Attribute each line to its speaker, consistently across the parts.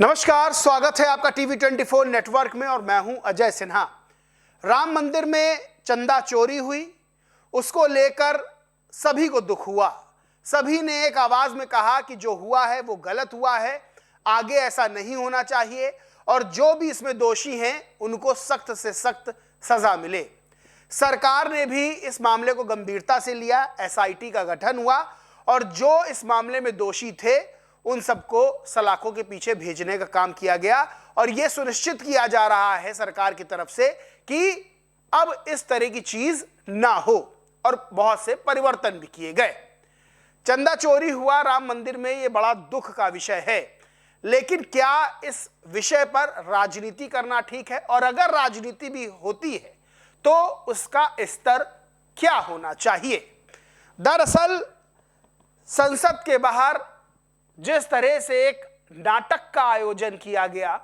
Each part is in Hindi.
Speaker 1: नमस्कार, स्वागत है आपका टीवी 24 नेटवर्क में और मैं हूं अजय सिन्हा। राम मंदिर में चंदा चोरी हुई, उसको लेकर सभी को दुख हुआ। सभी ने एक आवाज में कहा कि जो हुआ है वो गलत हुआ है, आगे ऐसा नहीं होना चाहिए और जो भी इसमें दोषी हैं उनको सख्त से सख्त सजा मिले। सरकार ने भी इस मामले को गंभीरता से लिया, एसआईटी का गठन हुआ और जो इस मामले में दोषी थे उन सबको सलाखों के पीछे भेजने का काम किया गया और यह सुनिश्चित किया जा रहा है सरकार की तरफ से कि अब इस तरह की चीज ना हो और बहुत से परिवर्तन भी किए गए। चंदा चोरी हुआ राम मंदिर में, यह बड़ा दुख का विषय है, लेकिन क्या इस विषय पर राजनीति करना ठीक है? और अगर राजनीति भी होती है तो उसका स्तर क्या होना चाहिए? दरअसल संसद के बाहर जिस तरह से एक नाटक का आयोजन किया गया,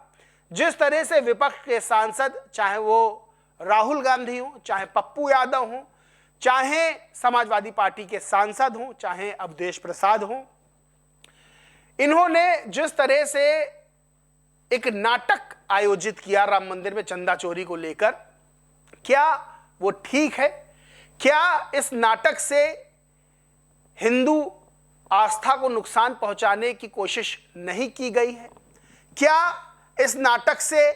Speaker 1: जिस तरह से विपक्ष के सांसद, चाहे वो राहुल गांधी हो, चाहे पप्पू यादव हो, चाहे समाजवादी पार्टी के सांसद हो, चाहे अवधेश प्रसाद हो, इन्होंने जिस तरह से एक नाटक आयोजित किया राम मंदिर में चंदा चोरी को लेकर, क्या वो ठीक है? क्या इस नाटक से हिंदू आस्था को नुकसान पहुंचाने की कोशिश नहीं की गई है? क्या इस नाटक से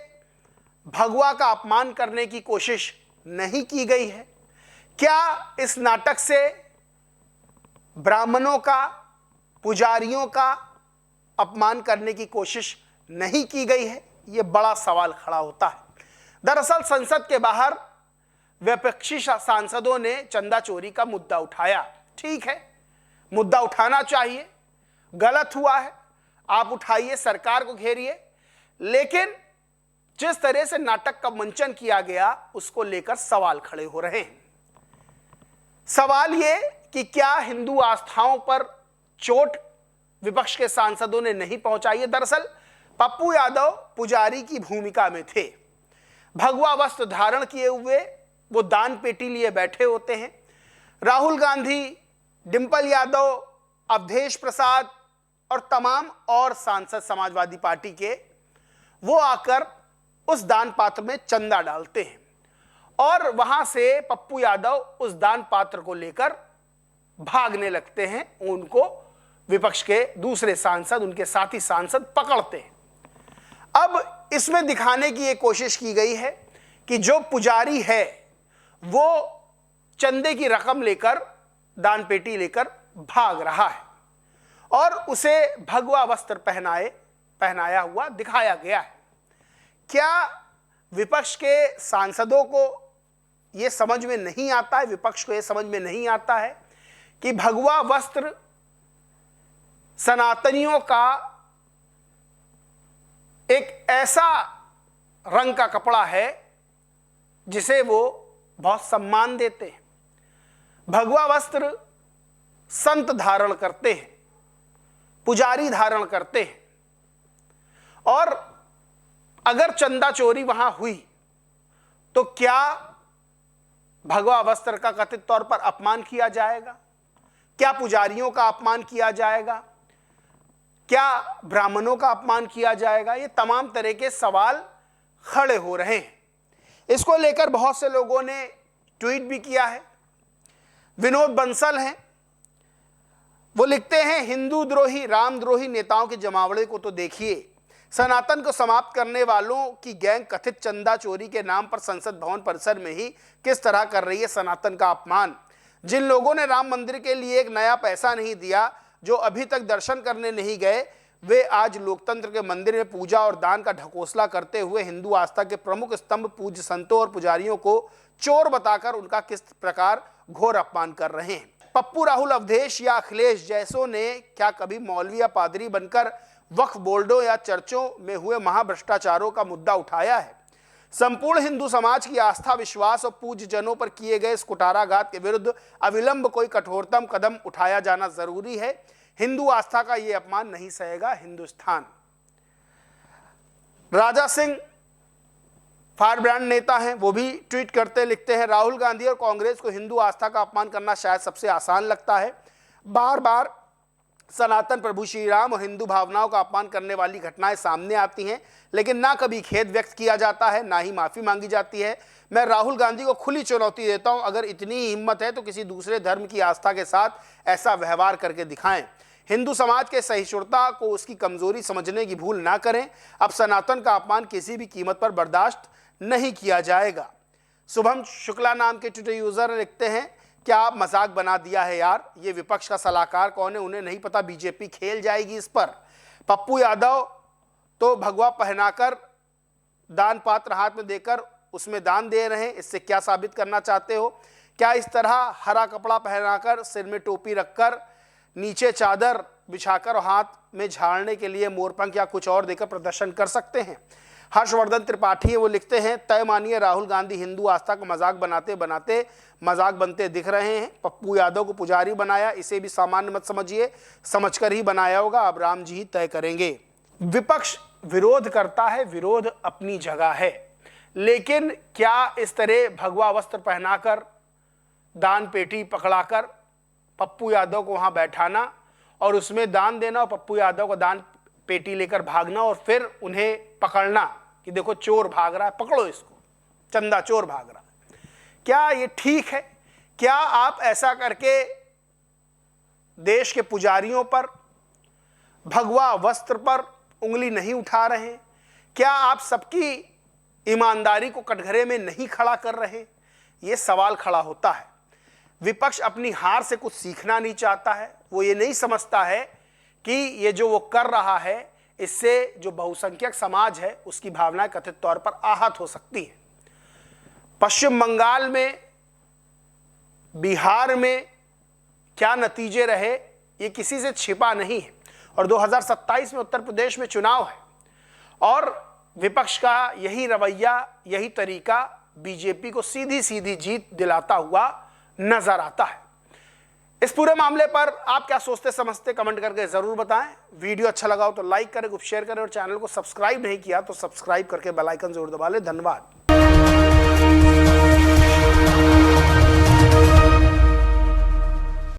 Speaker 1: भगवा का अपमान करने की कोशिश नहीं की गई है? क्या इस नाटक से ब्राह्मणों का, पुजारियों का अपमान करने की कोशिश नहीं की गई है? यह बड़ा सवाल खड़ा होता है। दरअसल संसद के बाहर विपक्षी सांसदों ने चंदा चोरी का मुद्दा उठाया। ठीक है, मुद्दा उठाना चाहिए, गलत हुआ है, आप उठाइए, सरकार को घेरिए, लेकिन जिस तरह से नाटक का मंचन किया गया उसको लेकर सवाल खड़े हो रहे हैं। सवाल ये कि क्या हिंदू आस्थाओं पर चोट विपक्ष के सांसदों ने नहीं पहुंचाई है? दरअसल पप्पू यादव पुजारी की भूमिका में थे, भगवा वस्त्र धारण किए हुए वो दान पेटी लिए बैठे होते हैं। राहुल गांधी, डिंपल यादव, अवधेश प्रसाद और तमाम और सांसद समाजवादी पार्टी के, वो आकर उस दान पात्र में चंदा डालते हैं और वहां से पप्पू यादव उस दान पात्र को लेकर भागने लगते हैं। उनको विपक्ष के दूसरे सांसद, उनके साथी सांसद पकड़ते हैं। अब इसमें दिखाने की एक कोशिश की गई है कि जो पुजारी है वो चंदे की रकम लेकर, दान पेटी लेकर भाग रहा है और उसे भगवा वस्त्र पहनाया हुआ दिखाया गया है। क्या विपक्ष के सांसदों को यह समझ में नहीं आता है, विपक्ष को यह समझ में नहीं आता है कि भगवा वस्त्र सनातनियों का एक ऐसा रंग का कपड़ा है जिसे वो बहुत सम्मान देते हैं? भगवा वस्त्र संत धारण करते हैं, पुजारी धारण करते हैं और अगर चंदा चोरी वहां हुई तो क्या भगवा वस्त्र का कथित तौर पर अपमान किया जाएगा? क्या पुजारियों का अपमान किया जाएगा? क्या ब्राह्मणों का अपमान किया जाएगा? ये तमाम तरह के सवाल खड़े हो रहे हैं। इसको लेकर बहुत से लोगों ने ट्वीट भी किया है। विनोद बंसल हैं, वो लिखते हैं, हिंदू द्रोही, राम द्रोही नेताओं के जमावड़े को तो देखिए। सनातन को समाप्त करने वालों की गैंग कथित चंदा चोरी के नाम पर संसद भवन परिसर में ही किस तरह कर रही है सनातन का अपमान। जिन लोगों ने राम मंदिर के लिए एक नया पैसा नहीं दिया, जो अभी तक दर्शन करने नहीं गए, वे आज लोकतंत्र के मंदिर में पूजा और दान का ढकोसला करते हुए हिंदू आस्था के प्रमुख स्तंभ पूज्य संतों और पुजारियों को चोर बताकर उनका किस प्रकार घोर अपमान कर रहे हैं। पप्पू, राहुल, अवधेश या अखिलेश जैसों ने क्या कभी मौलवी या पादरी बनकर वक्फ बोर्डों या चर्चों में हुए महाभ्रष्टाचारों का मुद्दा उठाया है? संपूर्ण हिंदू समाज की आस्था, विश्वास और पूज्य जनों पर किए गए इस कुठाराघात के विरुद्ध अविलंब कोई कठोरतम कदम उठाया जाना जरूरी है। हिंदू आस्था का यह अपमान नहीं सहेगा हिंदुस्तान। राजा सिंह फायरब्रांड नेता हैं, वो भी ट्वीट करते लिखते हैं, राहुल गांधी और कांग्रेस को हिंदू आस्था का अपमान करना शायद सबसे आसान लगता है। बार बार सनातन प्रभु श्री राम और हिंदू भावनाओं का अपमान करने वाली घटनाएं सामने आती हैं, लेकिन ना कभी खेद व्यक्त किया जाता है, ना ही माफ़ी मांगी जाती है। मैं राहुल गांधी को खुली चुनौती देता हूं, अगर इतनी ही हिम्मत है तो किसी दूसरे धर्म की आस्था के साथ ऐसा व्यवहार करके दिखाएं। हिंदू समाज के सहिष्णुता को उसकी कमजोरी समझने की भूल ना करें। अब सनातन का अपमान किसी भी कीमत पर बर्दाश्त नहीं किया जाएगा। शुभम शुक्ला नाम के ट्विटर यूजर लिखते हैं, क्या आप मजाक बना दिया है यार, ये विपक्ष का सलाहकार कौन है उन्हें नहीं पता, बीजेपी खेल जाएगी इस पर। पप्पू यादव तो भगवा पहनाकर दान पात्र हाथ में देकर उसमें दान दे रहे हैं, इससे क्या साबित करना चाहते हो? क्या इस तरह हरा कपड़ा पहनाकर सिर में टोपी रखकर नीचे चादर बिछाकर हाथ में झाड़ने के लिए मोरपंख या कुछ और देकर प्रदर्शन कर सकते हैं? हर्षवर्धन त्रिपाठी है, वो लिखते हैं, तय मानिए राहुल गांधी हिंदू आस्था का मजाक बनाते बनाते मजाक बनते दिख रहे हैं। पप्पू यादव को पुजारी बनाया, इसे भी सामान्य मत समझिए, समझकर ही बनाया होगा, अब राम जी ही तय करेंगे। विपक्ष विरोध करता है, विरोध अपनी जगह है, लेकिन क्या इस तरह भगवा वस्त्र पहनाकर दान पेटी पकड़ाकर पप्पू यादव को वहां बैठाना और उसमें दान देना और पप्पू यादव को दान पेटी लेकर भागना और फिर उन्हें पकड़ना कि देखो चोर भाग रहा है, पकड़ो इसको, चंदा चोर भाग रहा है, क्या ये ठीक है? क्या आप ऐसा करके देश के पुजारियों पर, भगवा वस्त्र पर उंगली नहीं उठा रहे? क्या आप सबकी ईमानदारी को कटघरे में नहीं खड़ा कर रहे? ये सवाल खड़ा होता है। विपक्ष अपनी हार से कुछ सीखना नहीं चाहता है, वो ये नहीं समझता है कि ये जो वो कर रहा है इससे जो बहुसंख्यक समाज है उसकी भावनाएं कथित तौर पर आहत हो सकती हैं। पश्चिम बंगाल में, बिहार में क्या नतीजे रहे ये किसी से छिपा नहीं है, और 2027 में उत्तर प्रदेश में चुनाव है और विपक्ष का यही रवैया, यही तरीका बीजेपी को सीधी सीधी जीत दिलाता हुआ नजर आता है। इस पूरे मामले पर आप क्या सोचते समझते कमेंट करके जरूर बताएं। वीडियो अच्छा लगा हो तो लाइक करें, ग्रुप शेयर करें और चैनल को सब्सक्राइब नहीं किया तो सब्सक्राइब करके बेल आइकन जरूर दबा लें। धन्यवाद।